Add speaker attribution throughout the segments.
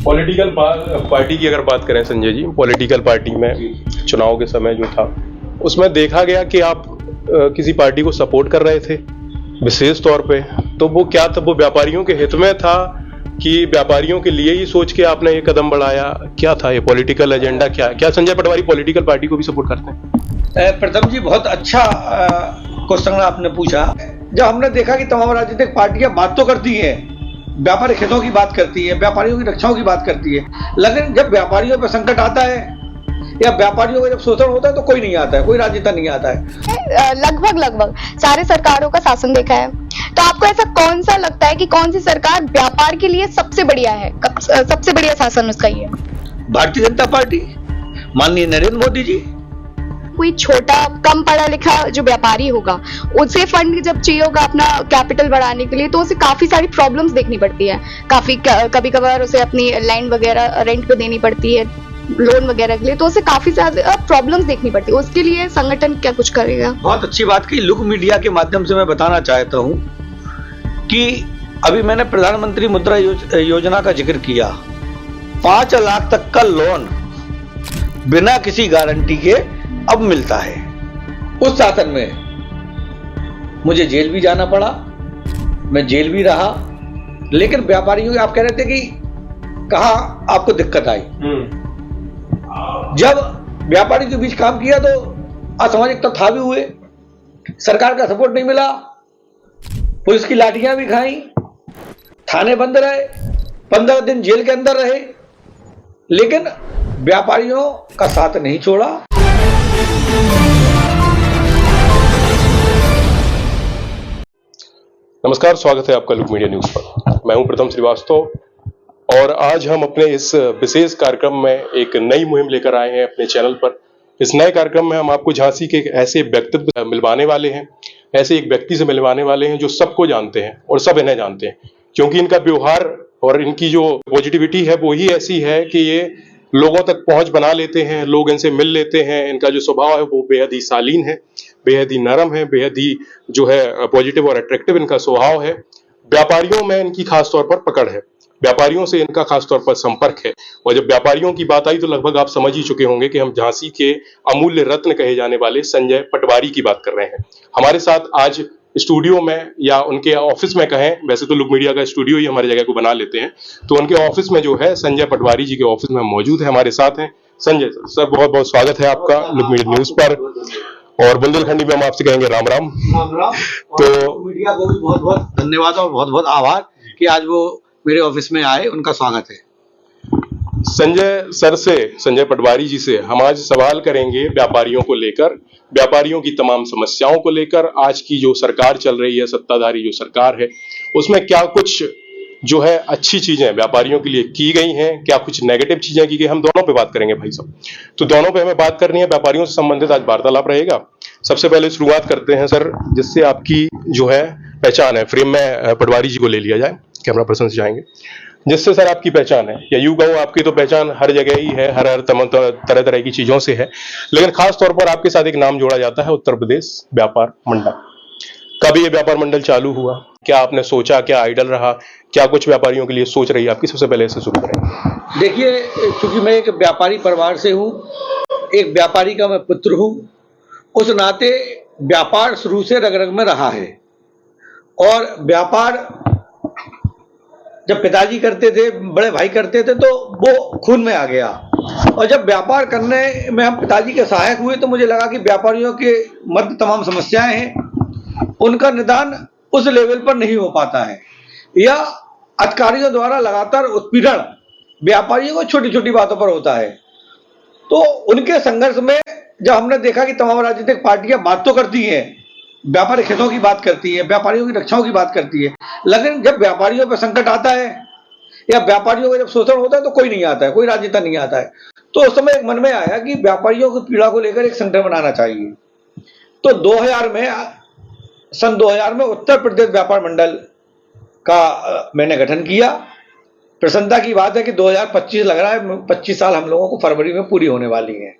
Speaker 1: Political party की अगर बात करें संजय जी, पॉलिटिकल पार्टी में चुनाव के समय जो था उसमें देखा गया कि आप किसी पार्टी को सपोर्ट कर रहे थे विशेष तौर पे, तो वो क्या था, वो व्यापारियों के हित में था कि व्यापारियों के लिए ही सोच के आपने ये कदम बढ़ाया? क्या था ये पॉलिटिकल एजेंडा? क्या संजय पटवारी पॉलिटिकल पार्टी को भी सपोर्ट करते हैं?
Speaker 2: प्रथम जी, बहुत अच्छा क्वेश्चन आपने पूछा। जब हमने देखा कि तमाम राजनीतिक पार्टियां बात तो करती हैं, व्यापारिक हितों की बात करती है, व्यापारियों की रक्षाओं की बात करती है, लेकिन जब व्यापारियों पर संकट आता है या व्यापारियों का जब शोषण होता है तो कोई नहीं आता है, कोई राजनेता नहीं आता है।
Speaker 3: लगभग सारे सरकारों का शासन देखा है, तो आपको ऐसा कौन सा लगता है कि कौन सी सरकार व्यापार के लिए सबसे बढ़िया है, सबसे बढ़िया शासन उसका ही है?
Speaker 2: भारतीय जनता पार्टी, माननीय नरेंद्र मोदी जी।
Speaker 3: कोई छोटा कम पढ़ा लिखा जो व्यापारी होगा, उसे फंड जब चाहिए होगा अपना कैपिटल बढ़ाने के लिए, तो उसे काफी सारी प्रॉब्लम्स देखनी पड़ती है। कभी कभार उसे अपनी लैंड वगैरह रेंट पे देनी पड़ती है, लोन वगैरह के लिए, तो उसे काफी ज्यादा प्रॉब्लम्स देखनी पड़ती है। उसके लिए संगठन क्या कुछ करेगा?
Speaker 2: बहुत अच्छी बात की। लुक मीडिया के माध्यम से मैं बताना चाहता हूं कि अभी मैंने प्रधानमंत्री मुद्रा योजना का जिक्र किया। 5 लाख तक का लोन बिना किसी गारंटी के अब मिलता है। उस शासन में मुझे जेल भी जाना पड़ा, मैं जेल भी रहा, लेकिन व्यापारियों आप कह रहे थे कि कहां आपको दिक्कत आई। जब व्यापारी के बीच काम किया तो असामाजिक तत्व हावी हुए, सरकार का सपोर्ट नहीं मिला, पुलिस की लाठियां भी खाई, थाने बंद रहे, 15 दिन जेल के अंदर रहे, लेकिन व्यापारियों का साथ नहीं छोड़ा।
Speaker 1: नमस्कार, स्वागत है आपका लुक मीडिया न्यूज पर। मैं हूं प्रथम श्रीवास्तव और आज हम अपने इस विशेष कार्यक्रम में एक नई मुहिम लेकर आए हैं अपने चैनल पर। इस नए कार्यक्रम में हम आपको झांसी के एक ऐसे व्यक्तित्व मिलवाने वाले हैं, ऐसे एक व्यक्ति से मिलवाने वाले हैं जो सबको जानते हैं और सब इन्हें जानते हैं, क्योंकि इनका व्यवहार और इनकी जो पॉजिटिविटी है वो ही ऐसी है कि ये लोगों तक पहुंच बना लेते हैं, लोग इनसे मिल लेते हैं। इनका जो स्वभाव है वो बेहद ही शालीन है, बेहद ही नरम है, बेहद ही जो है पॉजिटिव और अट्रैक्टिव इनका स्वभाव है। व्यापारियों में इनकी खास तौर पर पकड़ है, व्यापारियों से इनका खास तौर पर संपर्क है। और जब व्यापारियों की बात आई तो लगभग आप समझ ही चुके होंगे कि हम झांसी के अमूल्य रत्न कहे जाने वाले संजय पटवारी की बात कर रहे हैं। हमारे साथ आज स्टूडियो में या उनके ऑफिस में कहें, वैसे तो लुक मीडिया का स्टूडियो ही हमारी जगह को बना लेते हैं, तो उनके ऑफिस में जो है संजय पटवारी जी के ऑफिस में मौजूद है, हमारे साथ हैं। संजय सर, बहुत बहुत स्वागत है आपका लुक मीडिया न्यूज पर। और बुंदेलखंडी में हम आपसे कहेंगे राम राम।
Speaker 2: तो मीडिया को भी बहुत बहुत धन्यवाद और बहुत बहुत आभार कि आज वो मेरे ऑफिस में आए, उनका स्वागत है।
Speaker 1: संजय सर से, संजय पटवारी जी से हम आज सवाल करेंगे व्यापारियों को लेकर, व्यापारियों की तमाम समस्याओं को लेकर। आज की जो सरकार चल रही है, सत्ताधारी जो सरकार है, उसमें क्या कुछ जो है अच्छी चीजें व्यापारियों के लिए की गई हैं, क्या कुछ नेगेटिव चीजें की गई, हम दोनों पे बात करेंगे भाई साहब। तो दोनों पे हमें बात करनी है, व्यापारियों से संबंधित आज वार्तालाप रहेगा। सबसे पहले शुरुआत करते हैं सर, जिससे आपकी जो है पहचान है, फ्रेम में पटवारी जी को ले लिया जाए, कैमरा पर्सन से जाएंगे, जिससे सर आपकी पहचान है, या यूं कहूं आपकी तो पहचान हर जगह ही है, हर तरह तरह की चीजों से है, लेकिन खास तौर पर आपके साथ एक नाम जोड़ा जाता है, उत्तर प्रदेश व्यापार मंडल। कब ये व्यापार मंडल चालू हुआ, क्या आपने सोचा, क्या आइडल रहा, क्या कुछ व्यापारियों के लिए सोच रही है आपकी? सबसे पहले इससे शुरू करें।
Speaker 2: देखिए, क्योंकि मैं एक व्यापारी परिवार से हूँ, एक व्यापारी का मैं पुत्र हूँ, उस नाते व्यापार शुरू से रग रग में रहा है। और व्यापार जब पिताजी करते थे, बड़े भाई करते थे, तो वो खून में आ गया। और जब व्यापार करने में हम पिताजी के सहायक हुए तो मुझे लगा कि व्यापारियों के मध्य तमाम समस्याएं हैं, उनका निदान उस लेवल पर नहीं हो पाता है, या अधिकारियों द्वारा लगातार उत्पीड़न व्यापारियों को छोटी छोटी बातों पर होता है। तो उनके संघर्ष में जब हमने देखा कि तमाम राजनीतिक पार्टियां बात तो करती हैं, व्यापारिक हितों की बात करती है, व्यापारियों की रक्षाओं की बात करती है, लेकिन जब व्यापारियों पर संकट आता है या व्यापारियों का जब शोषण होता है तो कोई नहीं आता है, कोई राजनेता नहीं आता है। तो उस समय एक मन में आया कि व्यापारियों की पीड़ा को लेकर एक संगठन बनाना चाहिए। तो 2000 में, सन 2000 में उत्तर प्रदेश व्यापार मंडल का मैंने गठन किया। प्रसन्नता की बात है कि 2025 लग रहा है, 25 साल हम लोगों को फरवरी में पूरी होने वाली है।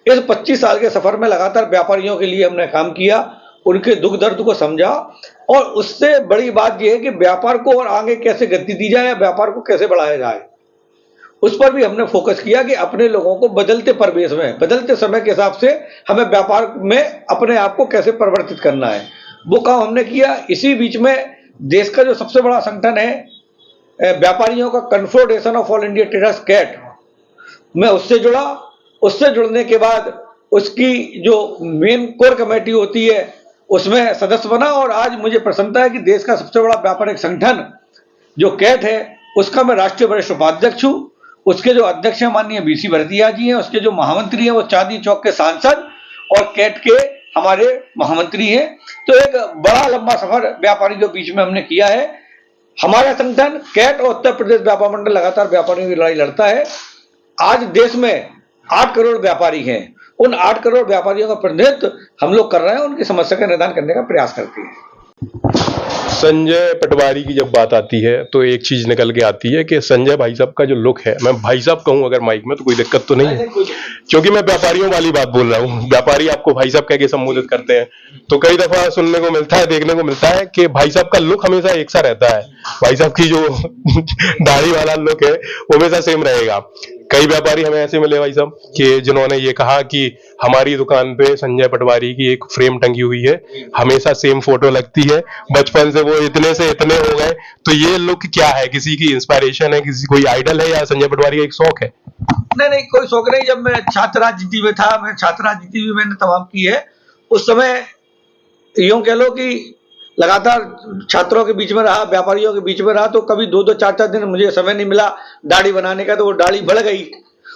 Speaker 2: इस 25 साल के सफर में लगातार व्यापारियों के लिए हमने काम किया, उनके दुख दर्द को समझा, और उससे बड़ी बात यह है कि व्यापार को और आगे कैसे गति दी जाए, व्यापार को कैसे बढ़ाया जाए। उस पर भी हमने फोकस किया कि अपने लोगों को बदलते परिवेश में, बदलते समय के हिसाब से हमें व्यापार में अपने आप को कैसे परिवर्तित करना है, वो काम हमने किया। इसी बीच में देश का जो सबसे बड़ा संगठन है व्यापारियों का confederation of all India traders CAT, मैं उससे जुड़ा। उससे जुड़ने के बाद उसकी जो मेन कोर कमेटी होती है उसमें सदस्य बना, और आज मुझे प्रसन्नता है कि देश का सबसे बड़ा व्यापारिक संगठन जो कैट है उसका मैं राष्ट्रीय वरिष्ठ उपाध्यक्ष हूँ। उसके जो अध्यक्ष हैं माननीय बीसी भरतिया जी हैं, उसके जो महामंत्री हैं वो चांदनी चौक के सांसद और कैट के हमारे महामंत्री हैं। तो एक बड़ा लंबा सफर व्यापारियों के बीच में हमने किया है। हमारा संगठन कैट और उत्तर प्रदेश व्यापार मंडल लगातार व्यापारियों की लड़ाई लड़ता है। आज देश में 8 करोड़ व्यापारी हैं, उन 8 करोड़ व्यापारियों का प्रतिनिधित्व हम लोग कर रहे हैं, उनकी समस्या का निदान करने का प्रयास करते हैं।
Speaker 1: संजय पटवारी की जब बात आती है तो एक चीज निकल के आती है कि संजय भाई साहब का जो लुक है, मैं भाई साहब कहूं अगर माइक में तो कोई दिक्कत तो नहीं है, क्योंकि मैं व्यापारियों वाली बात बोल रहा हूं। व्यापारी आपको भाई साहब कह के संबोधित करते हैं, तो कई दफा सुनने को मिलता है, देखने को मिलता है कि भाई साहब का लुक हमेशा एक सा रहता है, भाई साहब की जो दाढ़ी वाला लुक है वो हमेशा सेम रहेगा। कई व्यापारी हमें ऐसे मिले भाई साहब कि जिन्होंने ये कहा कि हमारी दुकान पे संजय पटवारी की एक फ्रेम टंगी हुई है, हमेशा सेम फोटो लगती है, बचपन से वो इतने से इतने हो गए। तो ये लुक क्या है, किसी की इंस्पिरेशन है, किसी कोई आइडल है, या संजय पटवारी का एक शौक है?
Speaker 2: नहीं, कोई शौक नहीं। जब मैं छात्र राजनीति में था, मैं छात्र राजनीति भी मैंने तमाम की है। उस समय यूं कह लो कि लगातार छात्रों के बीच में रहा, व्यापारियों के बीच में रहा, तो कभी 2-2 4-4 दिन मुझे समय नहीं मिला दाढ़ी बनाने का, तो वो दाढ़ी बढ़ गई।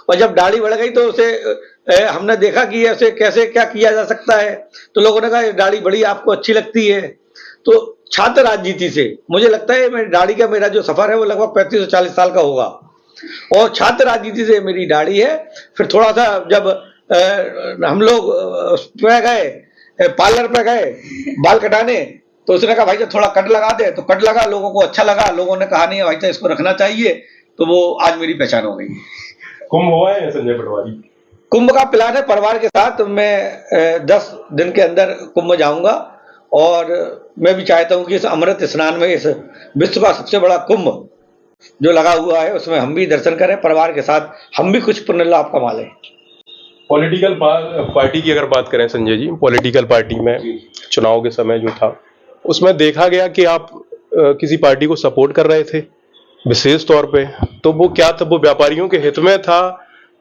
Speaker 2: और जब दाढ़ी बढ़ गई तो उसे हमने देखा कि ऐसे कैसे क्या किया जा सकता है, तो लोगों ने कहा दाढ़ी बड़ी आपको अच्छी लगती है। तो छात्र राजनीति से मुझे लगता है मेरी दाढ़ी का मेरा जो सफर है वो लगभग 35 से 40 साल का होगा, और छात्र राजनीति से मेरी दाढ़ी है। फिर थोड़ा सा जब हम लोग गए पार्लर पे गए बाल कटाने, तो उसने कहा भाई साहब थोड़ा कट लगा दे, तो कट लगा, लोगों को अच्छा लगा, लोगों ने कहा नहीं भाई साहब इसको रखना चाहिए, तो वो आज मेरी पहचान हो गई।
Speaker 1: कुंभ हुआ है संजय पटवारी?
Speaker 2: कुंभ का प्लान है परिवार के साथ, मैं 10 दिन के अंदर कुंभ जाऊंगा, और मैं भी चाहता हूं कि इस अमृत स्नान में, इस विश्व का सबसे बड़ा कुंभ जो लगा हुआ है उसमें हम भी दर्शन करें परिवार के साथ, हम भी कुछ पुण्य लाभ कमा लें।
Speaker 1: पॉलिटिकल पार्टी की अगर बात करें संजय जी, पॉलिटिकल पार्टी में चुनाव के समय जो था उसमें देखा गया कि आप किसी पार्टी को सपोर्ट कर रहे थे विशेष तौर पे, तो वो क्या था, वो व्यापारियों के हित में था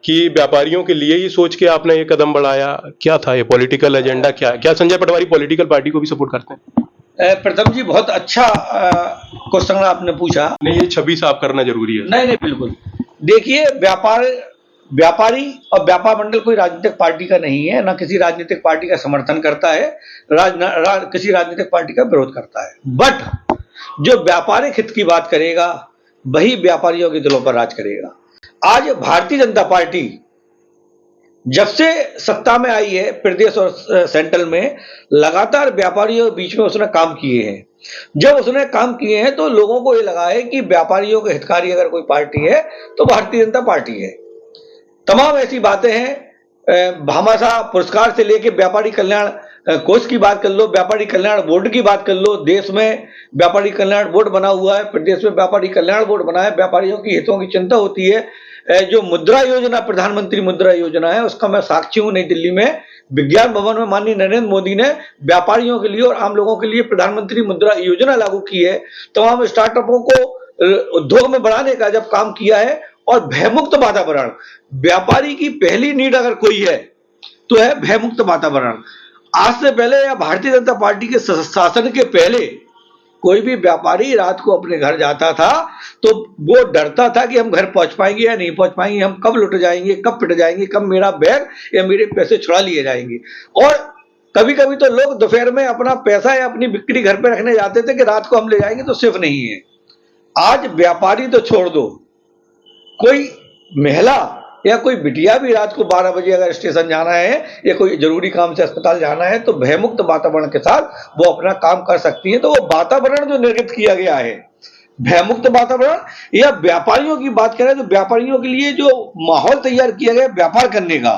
Speaker 1: कि व्यापारियों के लिए ही सोच के आपने ये कदम बढ़ाया, क्या था ये पॉलिटिकल एजेंडा? क्या संजय पटवारी पॉलिटिकल पार्टी को भी सपोर्ट करते हैं?
Speaker 2: प्रथम जी बहुत अच्छा क्वेश्चन आपने पूछा।
Speaker 1: नहीं, ये छवि साफ करना जरूरी है।
Speaker 2: नहीं बिल्कुल। देखिए व्यापारी और व्यापार मंडल कोई राजनीतिक पार्टी का नहीं है, ना किसी राजनीतिक पार्टी का समर्थन करता है, किसी राजनीतिक पार्टी का विरोध करता है। बट जो व्यापारिक हित की बात करेगा वही व्यापारियों के दिलों पर राज करेगा। आज भारतीय जनता पार्टी जब से सत्ता में आई है प्रदेश और सेंट्रल में, लगातार व्यापारियों के बीच में उसने काम किए हैं। जब उसने काम किए हैं तो लोगों को ये लगा है कि व्यापारियों के हितकारी अगर कोई पार्टी है तो भारतीय जनता पार्टी है। तमाम ऐसी बातें हैं, भामाशाह पुरस्कार से लेके व्यापारी कल्याण कोष की बात कर लो, व्यापारी कल्याण बोर्ड की बात कर लो, देश में व्यापारी कल्याण बोर्ड बना हुआ है, प्रदेश में व्यापारी कल्याण बोर्ड बना है, व्यापारियों की हितों की चिंता होती है। जो मुद्रा योजना, प्रधानमंत्री मुद्रा योजना है, उसका मैं साक्षी हूं। नई दिल्ली में विज्ञान भवन में माननीय नरेंद्र मोदी ने व्यापारियों के लिए और आम लोगों के लिए प्रधानमंत्री मुद्रा योजना लागू की है। तमाम स्टार्टअपों को उद्योग में बढ़ाने का जब काम किया है, और भयमुक्त वातावरण, व्यापारी की पहली नीड अगर कोई है तो है भयमुक्त वातावरण। आज से पहले या भारतीय जनता पार्टी के शासन के पहले कोई भी व्यापारी रात को अपने घर जाता था तो वो डरता था कि हम घर पहुंच पाएंगे या नहीं पहुंच पाएंगे, हम कब लुट जाएंगे, कब पिट जाएंगे, कब मेरा बैग या मेरे पैसे छुड़ा लिए जाएंगे। और कभी कभी तो लोग दोपहर में अपना पैसा या अपनी बिक्री घर पे रखने जाते थे कि रात को हम ले जाएंगे, तो सिर्फ नहीं है। आज व्यापारी तो छोड़ दो, कोई महिला या कोई बिटिया भी रात को 12 बजे अगर स्टेशन जाना है या कोई जरूरी काम से अस्पताल जाना है तो भयमुक्त वातावरण के साथ वो अपना काम कर सकती है। तो वो वातावरण जो निर्मित किया गया है, भयमुक्त वातावरण, या व्यापारियों की बात करें तो व्यापारियों के लिए जो माहौल तैयार किया गया व्यापार करने का,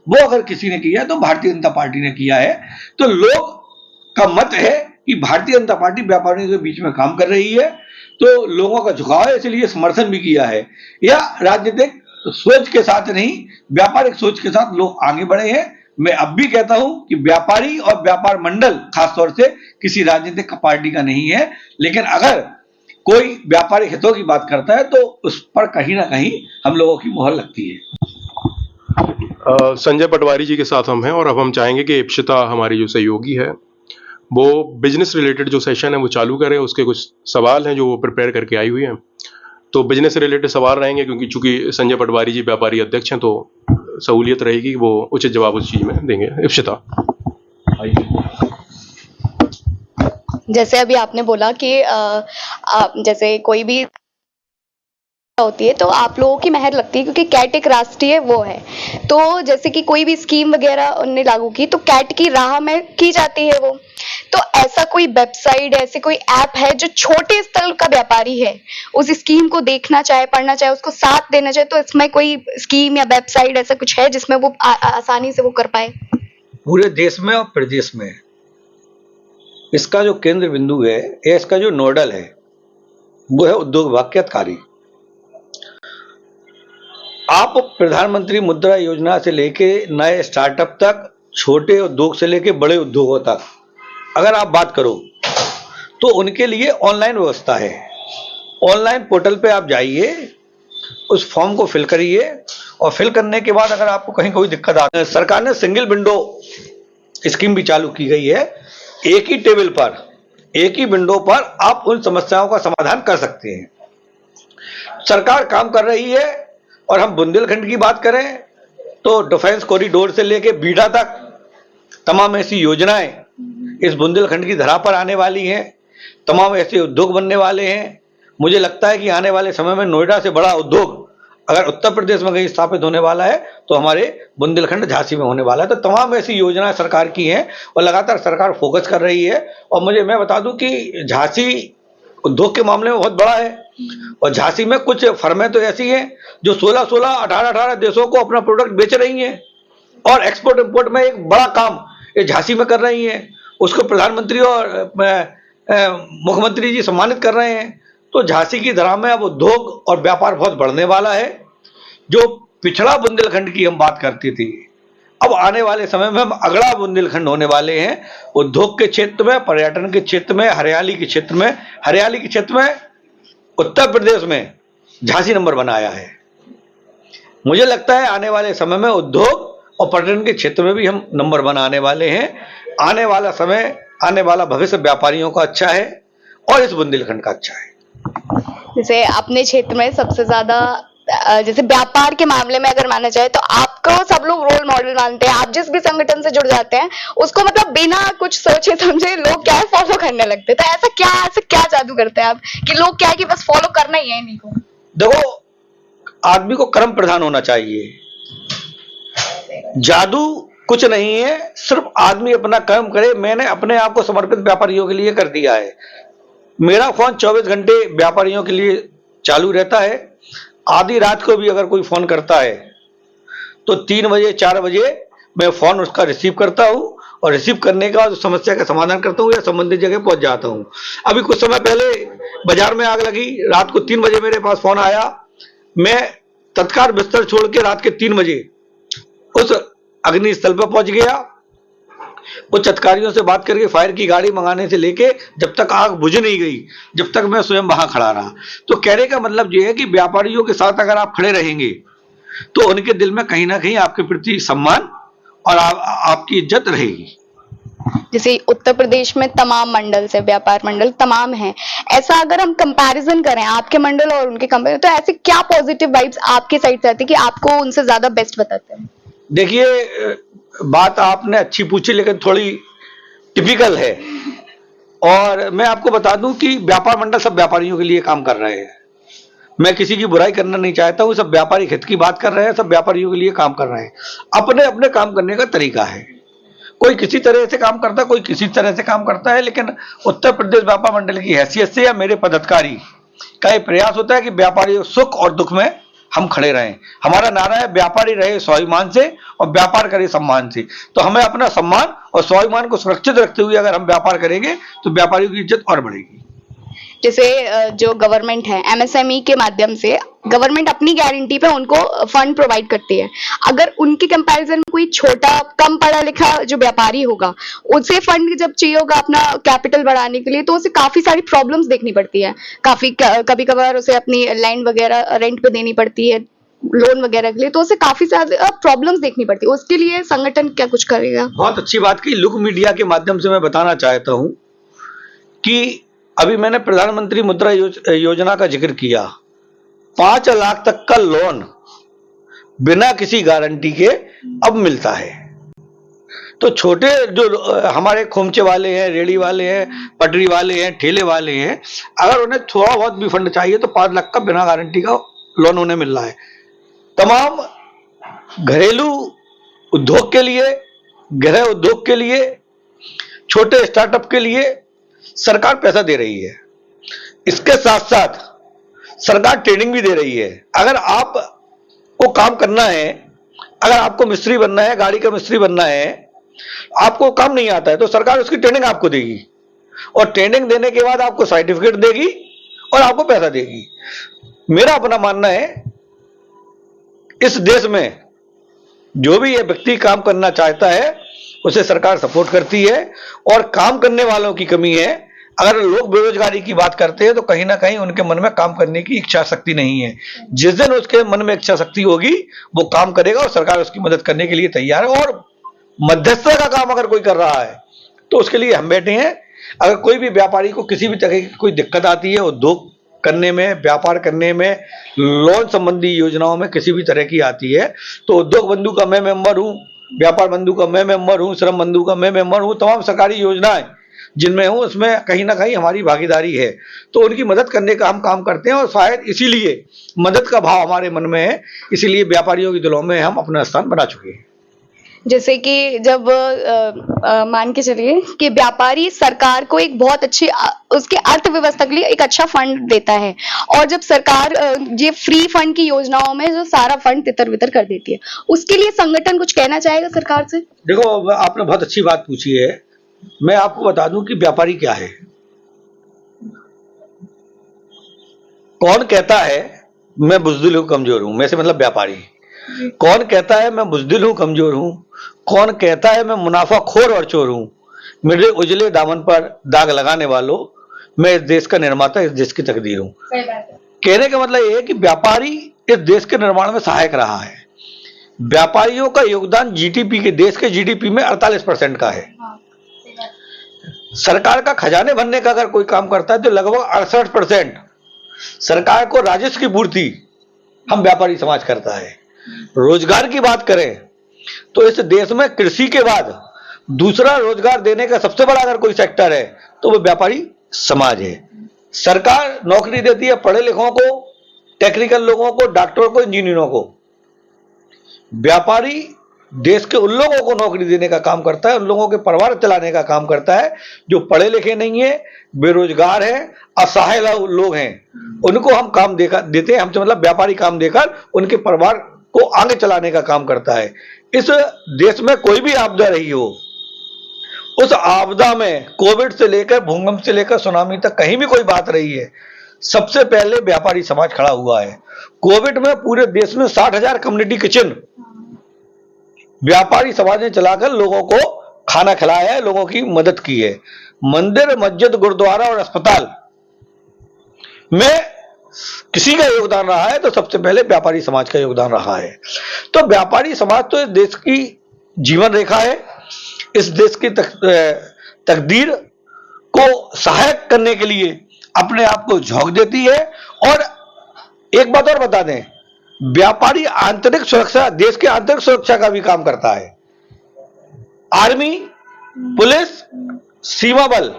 Speaker 2: वो अगर किसी ने किया है तो भारतीय जनता पार्टी ने किया है। तो लोग का मत है कि भारतीय जनता पार्टी व्यापारियों के बीच में काम कर रही है। तो लोगों का झुकाव है, इसलिए समर्थन भी किया है। या राजनीतिक सोच के साथ नहीं, व्यापारिक सोच के साथ लोग आगे बढ़े हैं। मैं अब भी कहता हूं कि व्यापारी और व्यापार मंडल खासतौर से किसी राजनीतिक पार्टी का नहीं है, लेकिन अगर कोई व्यापारिक हितों की बात करता है तो उस पर कहीं ना कहीं हम लोगों की मोहर लगती है।
Speaker 1: संजय पटवारी जी के साथ हम हैं और अब हम चाहेंगे कि इप्सिता हमारी जो सहयोगी है वो बिजनेस रिलेटेड जो सेशन है वो चालू करें। उसके कुछ सवाल हैं जो वो प्रिपेयर करके आई हुई हैं, तो बिजनेस से रिलेटेड सवाल रहेंगे क्योंकि चूंकि संजय पटवारी जी व्यापारी अध्यक्ष हैं तो सहूलियत रहेगी, वो उचित जवाब उस चीज में देंगे। इप्सिता,
Speaker 3: जैसे अभी आपने बोला कि जैसे कोई भी होती है तो आप लोगों की मेहर लगती है क्योंकि कैट एक राष्ट्रीय वो है, तो जैसे कि कोई भी स्कीम वगैरह उन्होंने लागू की तो कैट की राह में की जाती है वो। तो ऐसा कोई वेबसाइट, ऐसे कोई ऐप है जो छोटे स्तर का व्यापारी है उस स्कीम को देखना चाहे, पढ़ना चाहे, उसको साथ देना चाहे, तो इसमें कोई स्कीम या वेबसाइट ऐसा कुछ है जिसमें वो आसानी से वो कर पाए?
Speaker 2: पूरे देश में और प्रदेश में इसका जो केंद्र बिंदु है या इसका जो नोडल है वो है उद्योग विभाग के अधिकारी। आप प्रधानमंत्री मुद्रा योजना से लेके नए स्टार्टअप तक, छोटे उद्योग से लेके बड़े उद्योगों तक अगर आप बात करो तो उनके लिए ऑनलाइन व्यवस्था है। ऑनलाइन पोर्टल पे आप जाइए, उस फॉर्म को फिल करिए और फिल करने के बाद अगर आपको कहीं कोई दिक्कत आती है, सरकार ने सिंगल विंडो स्कीम भी चालू की गई है। एक ही टेबल पर, एक ही विंडो पर आप उन समस्याओं का समाधान कर सकते हैं। सरकार काम कर रही है। और हम बुंदेलखंड की बात करें तो डिफेंस कॉरिडोर से लेके बीडा तक तमाम ऐसी योजनाएं इस बुंदेलखंड की धरा पर आने वाली हैं। तमाम ऐसे उद्योग बनने वाले हैं। मुझे लगता है कि आने वाले समय में नोएडा से बड़ा उद्योग अगर उत्तर प्रदेश में कहीं स्थापित होने वाला है तो हमारे बुंदेलखंड झांसी में होने वाला है। तो तमाम ऐसी योजनाएं सरकार की हैं और लगातार सरकार फोकस कर रही है। और मैं बता दूं कि झांसी उद्योग के मामले में बहुत बड़ा है और झांसी में कुछ फर्में तो ऐसी हैं जो 16-16, 18-18 देशों को अपना प्रोडक्ट बेच रही हैं और एक्सपोर्ट इंपोर्ट में एक बड़ा काम ये झांसी में कर रही हैं। उसको प्रधानमंत्री और मुख्यमंत्री जी सम्मानित कर रहे हैं। तो झांसी की धरा में अब उद्योग और व्यापार बहुत बढ़ने वाला है। जो पिछड़ा बुंदेलखंड की हम बात करती थी, अब आने वाले समय में हम अगला बुंदेलखंड होने वाले हैं। उद्योग के क्षेत्र में, पर्यटन के क्षेत्र में, हरियाली के क्षेत्र में उत्तर प्रदेश में झांसी नंबर बनाया है। मुझे लगता है आने वाले समय में उद्योग और पर्यटन के क्षेत्र में भी हम नंबर बनाने वाले हैं। आने वाला समय, आने वाला भविष्य व्यापारियों का अच्छा है और इस बुंदेलखंड का अच्छा है।
Speaker 3: जैसे अपने क्षेत्र में सबसे ज्यादा जैसे व्यापार के मामले में अगर माना जाए तो आपको सब लोग रोल मॉडल मानते हैं। आप जिस भी संगठन से जुड़ जाते हैं उसको मतलब बिना कुछ सोचे समझे लोग क्या है फॉलो करने लगते हैं। तो ऐसा क्या जादू करते हैं आप कि लोग क्या है कि बस फॉलो करना ही है इन्हीं को?
Speaker 2: देखो, आदमी को कर्म प्रधान होना चाहिए। जादू कुछ नहीं है, सिर्फ आदमी अपना कर्म करे। मैंने अपने आप को समर्पित व्यापारियों के लिए कर दिया है। मेरा फोन 24 घंटे व्यापारियों के लिए चालू रहता है। आधी रात को भी अगर कोई फोन करता है तो 3 बजे 4 बजे मैं फोन उसका रिसीव करता हूं और रिसीव करने का समस्या का समाधान करता हूं या संबंधित जगह पहुंच जाता हूं। अभी कुछ समय पहले बाजार में आग लगी, रात को 3 बजे मेरे पास फोन आया। मैं तत्काल बिस्तर छोड़ के रात के 3 बजे उस अग्नि स्थल पर पहुंच गया। कुछ अधिकारियों से बात करके फायर की गाड़ी मंगाने से लेके जब तक आग बुझ नहीं गई, जब तक मैं स्वयं वहां खड़ा रहा। तो कहने का मतलब यह है कि व्यापारियों के साथ अगर आप खड़े रहेंगे तो उनके दिल में कहीं ना कहीं आपके प्रति सम्मान और आपकी इज्जत रहेगी।
Speaker 3: जैसे उत्तर प्रदेश में तमाम मंडल से, व्यापार मंडल तमाम हैं, ऐसा अगर हम कंपैरिजन करें आपके मंडल और उनके कंपनी, तो ऐसे क्या पॉजिटिव वाइब्स आपके साइड से आती है कि आपको उनसे ज्यादा बेस्ट बताते हैं?
Speaker 2: देखिए, बात आपने अच्छी पूछी लेकिन थोड़ी टिपिकल है। और मैं आपको बता दूं कि व्यापार मंडल सब व्यापारियों के लिए काम कर रहे हैं। मैं किसी की बुराई करना नहीं चाहता हूं। सब व्यापारिक हित की बात कर रहे हैं, सब व्यापारियों के लिए काम कर रहे हैं। अपने अपने काम करने का तरीका है। कोई किसी तरह से काम करता है, कोई किसी तरह से काम करता है। लेकिन उत्तर प्रदेश व्यापार मंडल की हैसियत से या मेरे पदाधिकारी का ये प्रयास होता है कि व्यापारी सुख और दुख में हम खड़े रहें। हमारा नारा है व्यापारी रहे स्वाभिमान से और व्यापार करे सम्मान से। तो हमें अपना सम्मान और स्वाभिमान को सुरक्षित रखते हुए अगर हम व्यापार करेंगे तो व्यापारियों की इज्जत और बढ़ेगी।
Speaker 3: जैसे जो गवर्नमेंट है एमएसएमई के माध्यम से गवर्नमेंट अपनी गारंटी पे उनको फंड प्रोवाइड करती है। अगर उनके कंपैरिजन में कोई छोटा कम पढ़ा लिखा जो व्यापारी होगा उसे फंड जब चाहिए होगा अपना कैपिटल बढ़ाने के लिए तो उसे काफी सारी प्रॉब्लम्स देखनी पड़ती है। काफी कभी कभार उसे अपनी लैंड वगैरह रेंट पे देनी पड़ती है लोन वगैरह के लिए, तो उसे काफी ज्यादा प्रॉब्लम्स देखनी पड़ती है। उसके लिए संगठन क्या कुछ करेगा?
Speaker 2: बहुत अच्छी बात की। लुक मीडिया के माध्यम से मैं बताना चाहता हूं कि अभी मैंने प्रधानमंत्री मुद्रा योजना का जिक्र किया। 5 लाख तक का लोन बिना किसी गारंटी के अब मिलता है। तो छोटे जो हमारे खोमचे वाले हैं, रेड़ी वाले हैं, पटरी वाले हैं, ठेले वाले हैं, अगर उन्हें थोड़ा बहुत भी फंड चाहिए तो 5 लाख का बिना गारंटी का लोन उन्हें मिल रहा है। तमाम घरेलू उद्योग के लिए, गृह उद्योग के लिए, छोटे स्टार्टअप के लिए सरकार पैसा दे रही है। इसके साथ साथ सरकार ट्रेनिंग भी दे रही है। अगर आपको काम करना है, अगर आपको मिस्त्री बनना है, गाड़ी का मिस्त्री बनना है, आपको काम नहीं आता है तो सरकार उसकी ट्रेनिंग आपको देगी और ट्रेनिंग देने के बाद आपको सर्टिफिकेट देगी और आपको पैसा देगी। मेरा अपना मानना है इस देश में जो भी ये व्यक्ति काम करना चाहता है उसे सरकार सपोर्ट करती है और काम करने वालों की कमी है। अगर लोग बेरोजगारी की बात करते हैं तो कहीं ना कहीं उनके मन में काम करने की इच्छा शक्ति नहीं है। जिस दिन उसके मन में इच्छा शक्ति होगी वो काम करेगा और सरकार उसकी मदद करने के लिए तैयार है। और मध्यस्थता का काम अगर कोई कर रहा है तो उसके लिए हम बैठे हैं। अगर कोई भी व्यापारी को किसी भी तरह की कोई दिक्कत आती है, उद्योग करने में, व्यापार करने में, लोन संबंधी योजनाओं में किसी भी तरह की आती है तो उद्योग बंधु का मैं मेंबर हूं, व्यापार बंधु का मैं मेंबर हूं, श्रम बंधु का मैं मेंबर हूं। तमाम सरकारी योजनाएं जिनमें हूं उसमें कहीं ना कहीं हमारी भागीदारी है, तो उनकी मदद करने का हम काम करते हैं और शायद इसीलिए मदद का भाव हमारे मन में है, इसीलिए व्यापारियों के दिलों में हम अपना स्थान बना चुके हैं।
Speaker 3: जैसे कि जब मान के चलिए कि व्यापारी सरकार को एक बहुत अच्छी उसके अर्थव्यवस्था के लिए एक अच्छा फंड देता है और जब सरकार ये फ्री फंड की योजनाओं में जो सारा फंड तितर बितर कर देती है, उसके लिए संगठन कुछ कहना चाहेगा सरकार से?
Speaker 2: देखो, आपने बहुत अच्छी बात पूछी है। मैं आपको बता दूं कि व्यापारी क्या है। कौन कहता है मैं बुजदिल हूं, कमजोर हूं? मैं से मतलब व्यापारी। कौन कहता है मैं बुजदिल हूं, कमजोर हूं? कौन कहता है मैं मुनाफाखोर और चोर हूं? मेरे उजले दामन पर दाग लगाने वालों, मैं इस देश का निर्माता, इस देश की तकदीर हूं। कहने का मतलब यह है कि व्यापारी इस देश के निर्माण में सहायक रहा है। व्यापारियों का योगदान जीडीपी के, देश के जीडीपी में 48% का है। सरकार का खजाने भरने का अगर कोई काम करता है तो लगभग 68% सरकार को राजस्व की पूर्ति हम व्यापारी समाज करता है। रोजगार की बात करें तो इस देश में कृषि के बाद दूसरा रोजगार देने का सबसे बड़ा अगर कोई सेक्टर है तो वो व्यापारी समाज है। सरकार नौकरी देती है पढ़े लिखों को, टेक्निकल लोगों को, डॉक्टरों को, इंजीनियरों को। व्यापारी देश के उन लोगों को नौकरी देने का काम करता है, उन लोगों के परिवार चलाने का काम करता है जो पढ़े लिखे नहीं है, बेरोजगार है, असहाय लोग हैं। उनको हम काम देते हैं, हमसे मतलब व्यापारी काम देकर उनके परिवार को आगे चलाने का काम करता है। इस देश में कोई भी आपदा रही हो, उस आपदा में कोविड से लेकर, भूकंप से लेकर सुनामी तक कहीं भी कोई बात रही है, सबसे पहले व्यापारी समाज खड़ा हुआ है। कोविड में पूरे देश में 60,000 कम्युनिटी किचन व्यापारी समाज ने चलाकर लोगों को खाना खिलाया है, लोगों की मदद की है। मंदिर, मस्जिद, गुरुद्वारा और अस्पताल में किसी का योगदान रहा है तो सबसे पहले व्यापारी समाज का योगदान रहा है। तो व्यापारी समाज तो इस देश की जीवन रेखा है, इस देश की तकदीर को सहायक करने के लिए अपने आप को झोंक देती है। और एक बात और बता दें, व्यापारी आंतरिक सुरक्षा, देश की आंतरिक सुरक्षा का भी काम करता है। आर्मी, पुलिस, सीमा बल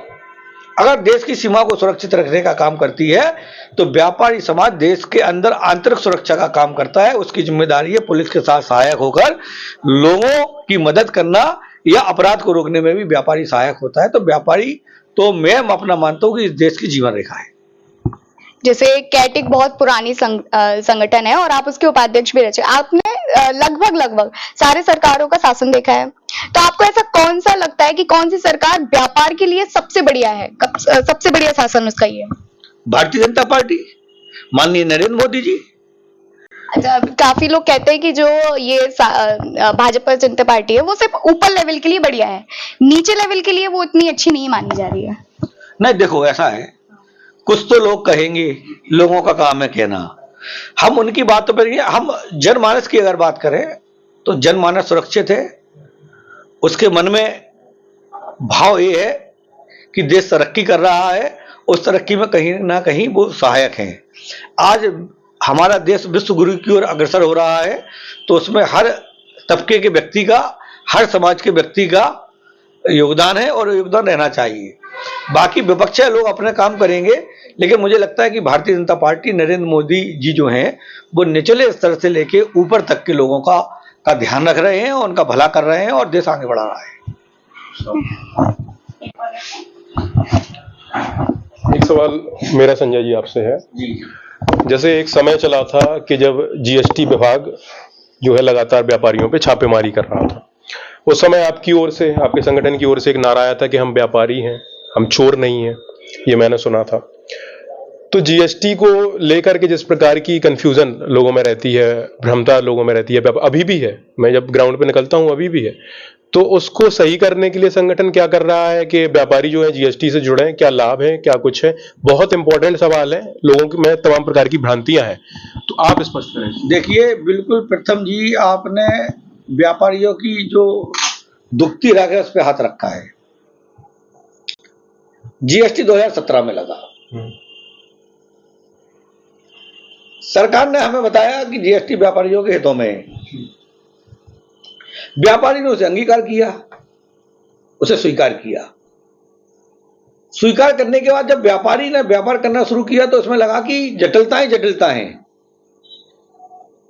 Speaker 2: अगर देश की सीमा को सुरक्षित रखने का काम करती है तो व्यापारी समाज देश के अंदर आंतरिक सुरक्षा का काम करता है। उसकी जिम्मेदारी है पुलिस के साथ सहायक होकर लोगों की मदद करना या अपराध को रोकने में भी व्यापारी सहायक होता है। तो व्यापारी तो मैं अपना मानता हूं कि इस देश की जीवन रेखा है।
Speaker 3: जैसे कैटिक बहुत पुरानी संगठन है और आप उसके उपाध्यक्ष भी रहे। आपने लगभग सारे सरकारों का शासन देखा है, तो आपको ऐसा कौन सा लगता है कि कौन सी सरकार व्यापार के लिए सबसे बढ़िया है, सबसे बढ़िया शासन उसका ही है?
Speaker 2: भारतीय जनता पार्टी, माननीय नरेंद्र मोदी जी।
Speaker 3: अच्छा, काफी लोग कहते हैं कि जो ये भाजपा जनता पार्टी है वो सिर्फ ऊपर लेवल के लिए बढ़िया है, नीचे लेवल के लिए वो इतनी अच्छी नहीं मानी जा रही है।
Speaker 2: नहीं, देखो ऐसा है, कुछ तो लोग कहेंगे, लोगों का काम है कहना। हम उनकी बातों पर, हम जनमानस की अगर बात करें तो जनमानस सुरक्षित है, उसके मन में भाव ये है कि देश तरक्की कर रहा है, उस तरक्की में कहीं ना कहीं वो सहायक हैं। आज हमारा देश विश्व गुरु की ओर अग्रसर हो रहा है, तो उसमें हर तबके के व्यक्ति का, हर समाज के व्यक्ति का योगदान है और योगदान रहना चाहिए। बाकी विपक्षी लोग अपने काम करेंगे, लेकिन मुझे लगता है कि भारतीय जनता पार्टी, नरेंद्र मोदी जी जो हैं, वो निचले स्तर से लेके ऊपर तक के लोगों का ध्यान रख रहे हैं, उनका भला कर रहे हैं और देश आगे बढ़ा रहा है।
Speaker 1: एक सवाल मेरा संजय जी आपसे है। जैसे एक समय चला था कि जब जीएसटी विभाग जो है लगातार व्यापारियों पे छापेमारी कर रहा था, उस समय आपकी ओर से, आपके संगठन की ओर से एक नारा आया था कि हम व्यापारी हैं, हम चोर नहीं हैं, ये मैंने सुना था। तो जीएसटी को लेकर के जिस प्रकार की कंफ्यूजन लोगों में रहती है, भ्रमता लोगों में रहती है, अभी भी है, मैं जब ग्राउंड पे निकलता हूं अभी भी है, तो उसको सही करने के लिए संगठन क्या कर रहा है कि व्यापारी जो है जीएसटी से जुड़े, क्या लाभ है, क्या कुछ है? बहुत इंपॉर्टेंट सवाल है, लोगों में तमाम प्रकार की भ्रांतियां हैं, तो आप स्पष्ट करें।
Speaker 2: देखिए, बिल्कुल प्रथम जी, आपने व्यापारियों की जो दुखती राग है उस पर हाथ रखा है। जीएसटी 2017 में लगा, सरकार ने हमें बताया कि जीएसटी व्यापारियों के हितों में है। व्यापारी ने उसे अंगीकार किया, उसे स्वीकार किया। स्वीकार करने के बाद जब व्यापारी ने व्यापार करना शुरू किया तो उसमें लगा कि जटिलताएं जटिलता हैं।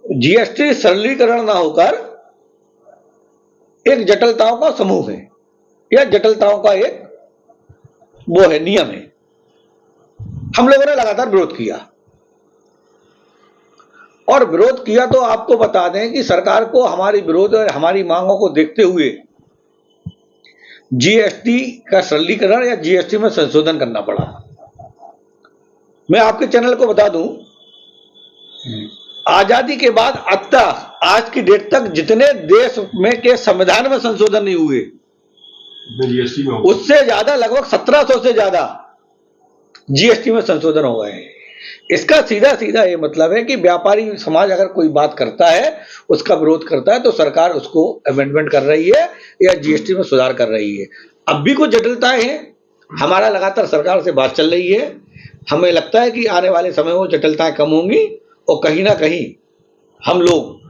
Speaker 2: जीएसटी सरलीकरण ना होकर एक जटिलताओं का समूह है, या जटिलताओं का एक वो है, नियम है। हम लोगों ने लगातार विरोध किया, और विरोध किया तो आपको बता दें कि सरकार को हमारी विरोध और हमारी मांगों को देखते हुए जीएसटी का सरलीकरण या जीएसटी में संशोधन करना पड़ा। मैं आपके चैनल को बता दूं, आजादी के बाद अब तक, आज की डेट तक जितने देश में के संविधान में संशोधन नहीं हुए,
Speaker 1: जीएसटी में
Speaker 2: उससे ज्यादा, लगभग 1700 से ज्यादा जीएसटी में संशोधन हो गए हैं। इसका सीधा सीधा ये मतलब है कि व्यापारी समाज अगर कोई बात करता है, उसका विरोध करता है, तो सरकार उसको अमेंडमेंट कर रही है या जीएसटी में सुधार कर रही है। अब भी कुछ जटिलताएं हैं, हमारा लगातार सरकार से बात चल रही है। हमें लगता है कि आने वाले समय में वो जटिलताएं कम होंगी और कहीं ना कहीं हम लोग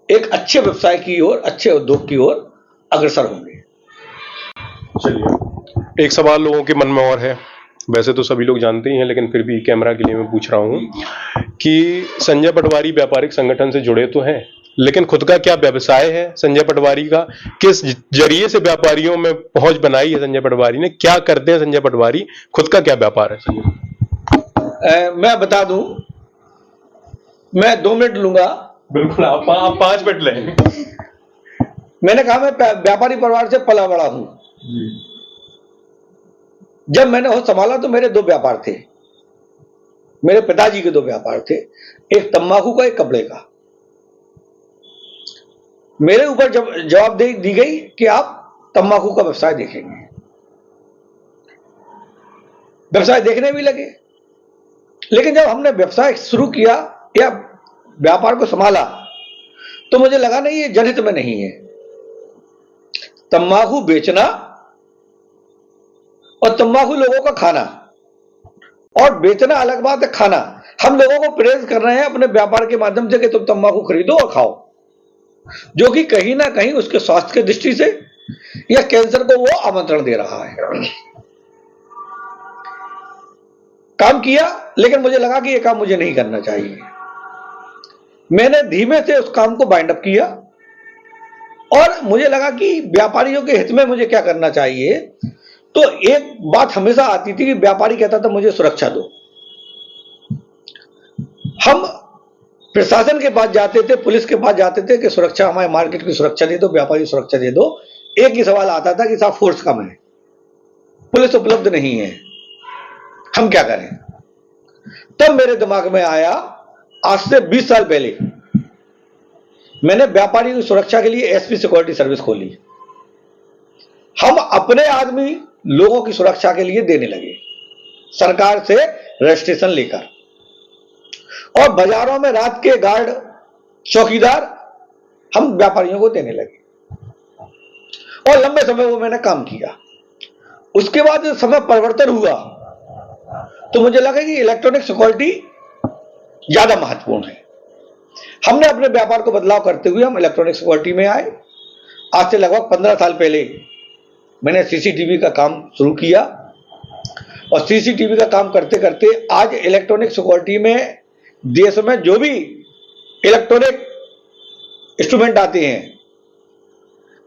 Speaker 2: एक अच्छे व्यवसाय की ओर, अच्छे उद्योग की ओर अग्रसर होंगे।
Speaker 1: चलिए, एक सवाल लोगों के मन में और है, वैसे तो सभी लोग जानते ही हैं, लेकिन फिर भी कैमरा के लिए मैं पूछ रहा हूं कि संजय पटवारी व्यापारिक संगठन से जुड़े तो हैं, लेकिन खुद का क्या व्यवसाय है संजय पटवारी का? किस जरिए से व्यापारियों में पहुंच बनाई है संजय पटवारी ने? क्या करते हैं संजय पटवारी? खुद का क्या व्यापार है संजय?
Speaker 2: मैं बता दूं, मैं 2 मिनट लूंगा।
Speaker 1: बिल्कुल, आप 5 मिनट लें।
Speaker 2: मैंने कहा मैं व्यापारी परिवार से पला बड़ा हूं। जब मैंने होश संभाला तो मेरे 2 व्यापार थे, मेरे पिताजी के 2 व्यापार थे, एक तंबाकू का, एक कपड़े का। मेरे ऊपर जब जवाबदेही दी गई कि आप तंबाकू का व्यवसाय देखेंगे। व्यवसाय देखने भी लगे, लेकिन जब हमने व्यवसाय शुरू किया या व्यापार को संभाला तो मुझे लगा नहीं, ये जनहित में नहीं है। तंबाकू बेचना और तंबाकू लोगों का खाना, और बेचना अलग बात है, खाना। हम लोगों को प्रेरित कर रहे हैं अपने व्यापार के माध्यम से कि तुम तंबाकू खरीदो और खाओ, जो कि कहीं ना कहीं उसके स्वास्थ्य की दृष्टि से या कैंसर को वो आमंत्रण दे रहा है। काम किया, लेकिन मुझे लगा कि ये काम मुझे नहीं करना चाहिए। मैंने धीमे से उस काम को बाइंड अप किया, और मुझे लगा कि व्यापारियों के हित में मुझे क्या करना चाहिए। तो एक बात हमेशा आती थी कि व्यापारी कहता था मुझे सुरक्षा दो। हम प्रशासन के पास जाते थे, पुलिस के पास जाते थे कि सुरक्षा, हमारे मार्केट की सुरक्षा दे दो, व्यापारी सुरक्षा दे दो। एक ही सवाल आता था कि साहब फोर्स कम है, पुलिस उपलब्ध नहीं है, हम क्या करें। तब मेरे दिमाग में आया, आज से 20 साल पहले मैंने व्यापारी की सुरक्षा के लिए एसपी सिक्योरिटी सर्विस खोली। हम अपने आदमी लोगों की सुरक्षा के लिए देने लगे, सरकार से रजिस्ट्रेशन लेकर, और बाजारों में रात के गार्ड चौकीदार हम व्यापारियों को देने लगे, और लंबे समय वो मैंने काम किया। उसके बाद जब समय परिवर्तन हुआ तो मुझे लगा कि इलेक्ट्रॉनिक सिक्योरिटी ज्यादा महत्वपूर्ण है। हमने अपने व्यापार को बदलाव करते हुए हम इलेक्ट्रॉनिक सिक्योरिटी में आए। आज से लगभग 15 साल पहले मैंने सीसीटीवी का काम शुरू किया, और सीसीटीवी का काम करते करते आज इलेक्ट्रॉनिक सिक्योरिटी में देश में जो भी इलेक्ट्रॉनिक इंस्ट्रूमेंट आते हैं,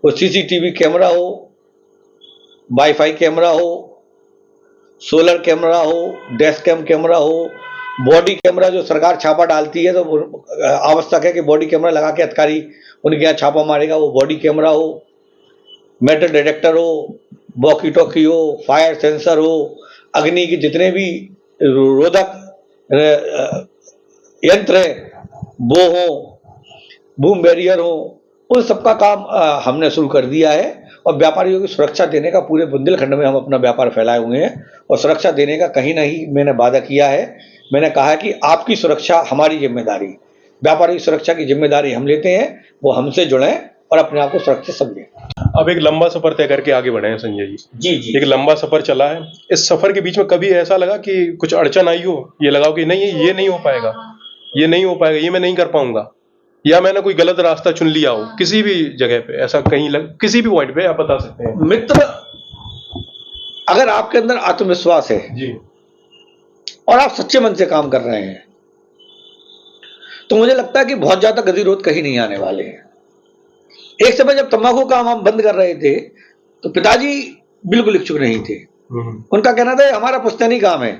Speaker 2: वो सीसीटीवी कैमरा हो, वाईफाई कैमरा हो, सोलर कैमरा हो, डैश कैम कैमरा हो, बॉडी कैमरा, जो सरकार छापा डालती है तो आवश्यक है कि बॉडी कैमरा लगा के अधिकारी उनके यहाँ छापा मारेगा, वो बॉडी कैमरा हो, मेटल डिटेक्टर हो, वॉकी टॉकी हो, फायर सेंसर हो, अग्नि के जितने भी रोधक यंत्र है वो हो, बूम बैरियर हो, उन सबका काम हमने शुरू कर दिया है। और व्यापारियों की सुरक्षा देने का पूरे बुंदेलखंड में हम अपना व्यापार फैलाए हुए हैं, और सुरक्षा देने का कहीं ना ही मैंने वादा किया है। मैंने कहा कि आपकी सुरक्षा हमारी जिम्मेदारी, व्यापारी की सुरक्षा की जिम्मेदारी हम लेते हैं, वो हमसे जुड़ें और अपने आप को सुरक्षित समझें।
Speaker 1: अब एक लंबा सफर तय करके आगे बढ़े हैं संजय जी।
Speaker 2: जी जी।
Speaker 1: एक लंबा सफर चला है, इस सफर के बीच में कभी ऐसा लगा कि कुछ अड़चन आई हो, ये लगाओ कि नहीं ये नहीं हो पाएगा, ये नहीं हो पाएगा, ये मैं नहीं कर पाऊंगा, या मैंने कोई गलत रास्ता चुन लिया हो किसी भी जगह पे, ऐसा कहीं किसी भी पॉइंट पे आप बता सकते हैं?
Speaker 2: मित्र, अगर आपके अंदर आत्मविश्वास है
Speaker 1: जी,
Speaker 2: और आप सच्चे मन से काम कर रहे हैं, तो मुझे लगता है कि बहुत ज्यादा गतिरोध कहीं नहीं आने वाले हैं। एक समय जब तंबाकू का हम बंद कर रहे थे तो पिताजी बिल्कुल इच्छुक नहीं थे। उनका कहना था हमारा पुश्तैनी काम है,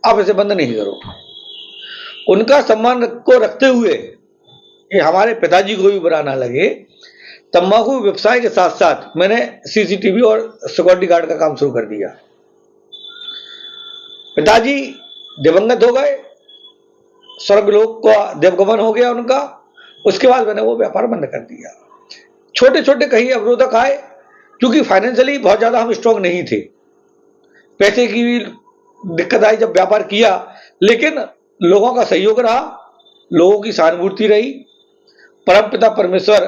Speaker 2: आप इसे बंद नहीं करो। उनका सम्मान को रखते हुए कि हमारे पिताजी को भी बुरा ना लगे, तंबाकू व्यवसाय के साथ साथ मैंने सीसीटीवी और सिक्योरिटी गार्ड का काम शुरू कर दिया। पिताजी दिवंगत हो गए, स्वर्गलोक का देवगमन हो गया उनका। उसके बाद मैंने वो व्यापार बंद कर दिया। छोटे छोटे कहीं अवरोधक आए, क्योंकि फाइनेंशियली बहुत ज्यादा हम स्ट्रांग नहीं थे, पैसे की भी दिक्कत आई जब व्यापार किया, लेकिन लोगों का सहयोग रहा, लोगों की सहानुभूति रही, परमपिता परमेश्वर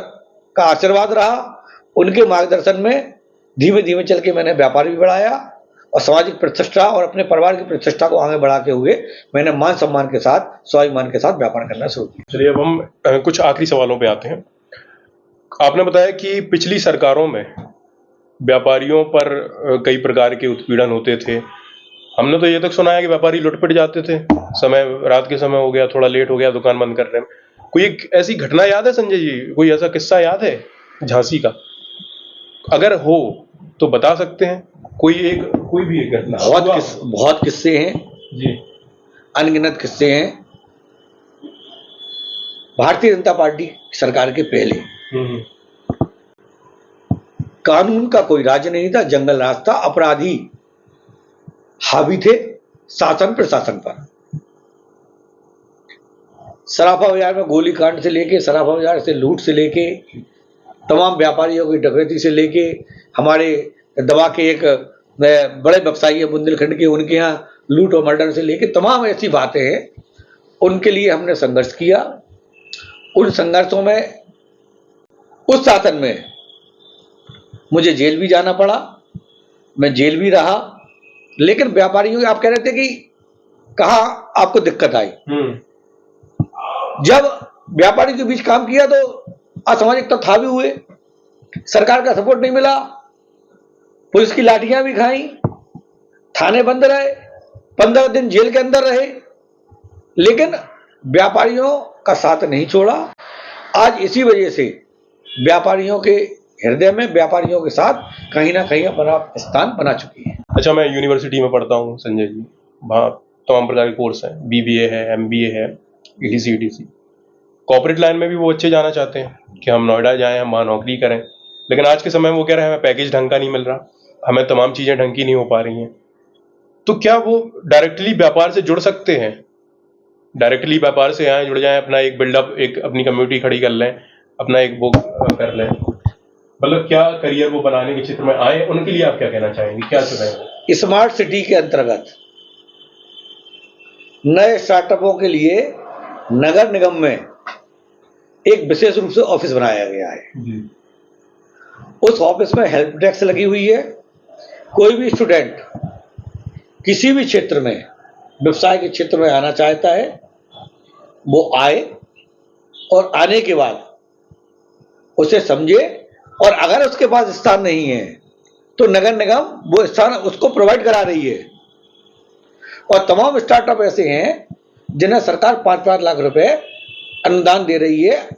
Speaker 2: का आशीर्वाद रहा। उनके मार्गदर्शन में धीमे धीमे चल के मैंने व्यापार भी बढ़ाया, और सामाजिक प्रतिष्ठा और अपने परिवार की प्रतिष्ठा को आगे बढ़ाते हुए मैंने मान सम्मान के साथ, स्वाभिमान के साथ व्यापार करना शुरू किया।
Speaker 1: चलिए अब हम कुछ आखिरी सवालों पे आते हैं। आपने बताया कि पिछली सरकारों में व्यापारियों पर कई प्रकार के उत्पीड़न होते थे। हमने तो ये तक सुना है कि व्यापारी लुटपिट जाते थे, समय रात के समय हो गया, थोड़ा लेट हो गया दुकान बंद करने में। कोई एक ऐसी घटना याद है संजय जी, कोई ऐसा किस्सा याद है झांसी का? अगर हो तो बता सकते हैं, कोई भी एक घटना।
Speaker 2: बहुत किस्से हैं
Speaker 1: जी,
Speaker 2: अनगिनत किस्से हैं। भारतीय जनता पार्टी सरकार के पहले कानून का कोई राज नहीं था, जंगल राज था, अपराधी हावी थे शासन प्रशासन पर। सराफा बाजार में गोलीकांड से लेके, सराफा बाजार से लूट से लेके, तमाम व्यापारियों की डकैती से लेके, हमारे दवा के एक बड़े व्यवसायी है बुंदेलखंड के, उनके यहाँ लूट और मर्डर से लेके तमाम ऐसी बातें हैं, उनके लिए हमने संघर्ष किया। उन संघर्षों में, उस शासन में मुझे जेल भी जाना पड़ा, मैं जेल भी रहा। लेकिन व्यापारियों, आप कह रहे थे कि कहाँ आपको दिक्कत आई। जब व्यापारी के बीच काम किया तो असामाजिक तत्व भी हुए, सरकार का सपोर्ट नहीं मिला, पुलिस की लाठियां भी खाई, थाने बंद रहे, 15 दिन जेल के अंदर रहे, लेकिन व्यापारियों का साथ नहीं छोड़ा। आज इसी वजह से व्यापारियों के हृदय में, व्यापारियों के साथ कहीं ना कहीं अपना स्थान बना चुकी है।
Speaker 1: अच्छा, मैं यूनिवर्सिटी में पढ़ता हूँ संजय जी, वहाँ तमाम प्रकार के कोर्स हैं, BBA है, MBA है, ETC ETC। कॉर्पोरेट लाइन में भी वो बच्चे जाना चाहते हैं कि हम नोएडा जाएं, हम वहाँ नौकरी करें, लेकिन आज के समय में वो कह रहे हैं हमें पैकेज ढंग का नहीं मिल रहा, हमें तमाम चीज़ें ढंग की नहीं हो पा रही हैं। तो क्या वो डायरेक्टली व्यापार से जुड़ सकते हैं? डायरेक्टली व्यापार से आए, जुड़ जाएं, अपना एक बिल्डअप, एक अपनी कम्युनिटी खड़ी कर लें, अपना एक वो कर लें, मतलब क्या करियर वो बनाने के क्षेत्र में आए, उनके लिए आप क्या कहना चाहेंगे, क्या चुनेंगे?
Speaker 2: स्मार्ट सिटी के अंतर्गत नए स्टार्टअपों के लिए नगर निगम में एक विशेष रूप से ऑफिस बनाया गया है।
Speaker 1: जी।
Speaker 2: उस ऑफिस में हेल्प डेस्क लगी हुई है। कोई भी स्टूडेंट किसी भी क्षेत्र में, व्यवसाय के क्षेत्र में आना चाहता है, वो आए और आने के बाद उसे समझे, और अगर उसके पास स्थान नहीं है तो नगर निगम वो स्थान उसको प्रोवाइड करा रही है। और तमाम स्टार्टअप ऐसे हैं जिन्हें सरकार 5-5 लाख रुपए अनुदान दे रही है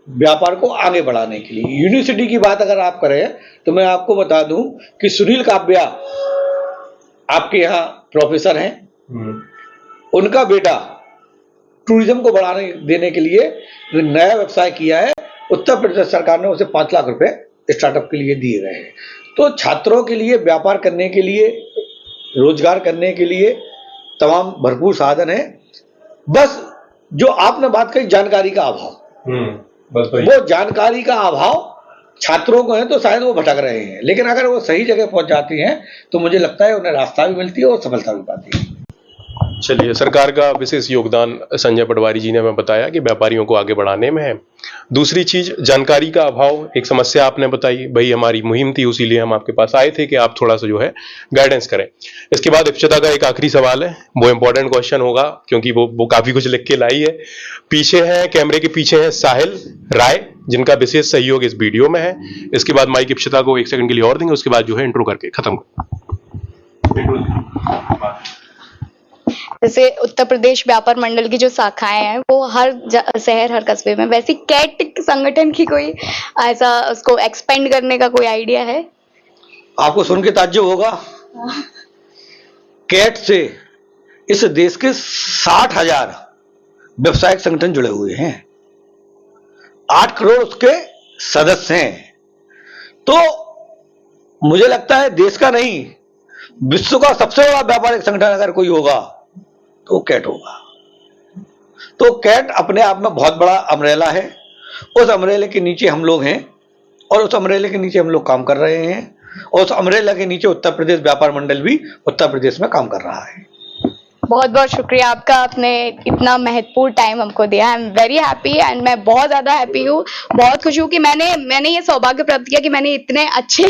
Speaker 2: व्यापार को आगे बढ़ाने के लिए। यूनिवर्सिटी की बात अगर आप करें तो मैं आपको बता दूं कि सुनील काव्या आपके यहाँ प्रोफेसर हैं, उनका बेटा टूरिज्म को बढ़ाने देने के लिए नया व्यवसाय किया है। उत्तर प्रदेश सरकार ने उसे 5 लाख रुपए स्टार्टअप के लिए दिए गए हैं। तो छात्रों के लिए व्यापार करने के लिए, रोजगार करने के लिए तमाम भरपूर साधन है। बस जो आपने बात कही जानकारी का अभाव, वो जानकारी का अभाव छात्रों को है तो शायद वो भटक रहे हैं, लेकिन अगर वो सही जगह पहुंच जाती हैं तो मुझे लगता है उन्हें रास्ता भी मिलती है और सफलता भी पाती है।
Speaker 1: चलिए, सरकार का विशेष योगदान संजय पटवारी जी ने हमें बताया कि व्यापारियों को आगे बढ़ाने में है। दूसरी चीज, जानकारी का अभाव, एक समस्या आपने बताई। भाई हमारी मुहिम थी, उसी लिए हम आपके पास आए थे कि आप थोड़ा सा जो है गाइडेंस करें। इसके बाद इप्सिता का एक आखिरी सवाल है, वो इंपॉर्टेंट क्वेश्चन होगा क्योंकि वो काफी कुछ लिख के लाई है। पीछे है, कैमरे के पीछे है साहिल राय, जिनका विशेष सहयोग इस वीडियो में है। इसके बाद माइक इप्सिता को 1 सेकंड के लिए और देंगे, उसके बाद जो है इंट्रो करके खत्म
Speaker 3: जैसे उत्तर प्रदेश व्यापार मंडल की जो शाखाएं हैं वो हर शहर, हर कस्बे में, वैसे कैट संगठन की कोई ऐसा उसको एक्सपेंड करने का कोई आइडिया है?
Speaker 2: आपको सुन के ताज्जुब होगा, कैट से इस देश के 60,000 व्यवसायिक संगठन जुड़े हुए हैं, 8 करोड़ उसके सदस्य हैं। तो मुझे लगता है देश का नहीं, विश्व का सबसे बड़ा व्यापारिक संगठन अगर कोई होगा तो कैट होगा। तो कैट अपने आप में बहुत बड़ा अम्ब्रेला है। उस अम्ब्रेले के नीचे हम लोग हैं और उस अम्ब्रेले के नीचे हम लोग काम कर रहे हैं, और उस अम्ब्रेला के नीचे उत्तर प्रदेश व्यापार मंडल भी उत्तर प्रदेश में काम कर रहा है।
Speaker 3: बहुत बहुत शुक्रिया आपका, आपने इतना महत्वपूर्ण टाइम हमको दिया। I am very happy and मैं बहुत ज़्यादा हैप्पी हूँ, बहुत खुश हूँ कि मैंने ये सौभाग्य प्राप्त किया कि मैंने इतने अच्छे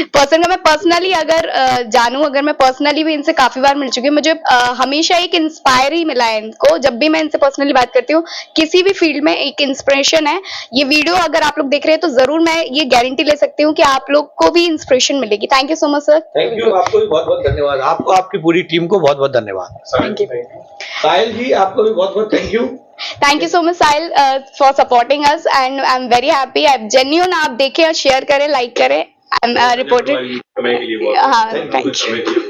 Speaker 3: पर्सन का, मैं पर्सनली अगर जानूँ, अगर मैं पर्सनली भी इनसे काफ़ी बार मिल चुकी हूँ, मुझे हमेशा एक इंस्पायर ही मिला है इनको। जब भी मैं इनसे पर्सनली बात करती हूँ, किसी भी फील्ड में एक इंस्पिरेशन है। ये वीडियो अगर आप लोग देख रहे हैं तो ज़रूर मैं ये गारंटी ले सकती हूँ कि आप लोग को भी इंस्पिरेशन मिलेगी। Thank you so much sir.
Speaker 2: Thank you, आपको भी बहुत बहुत धन्यवाद। आपको, आपकी पूरी टीम को बहुत बहुत धन्यवाद।
Speaker 3: थैंक यू
Speaker 2: साहिल जी, आपको भी बहुत बहुत thank you.
Speaker 3: Thank you so much Sahil for supporting us and I am very happy. आप जेन्युइन, आप देखें और शेयर करें, लाइक करें। I am reported. हाँ, थैंक यू।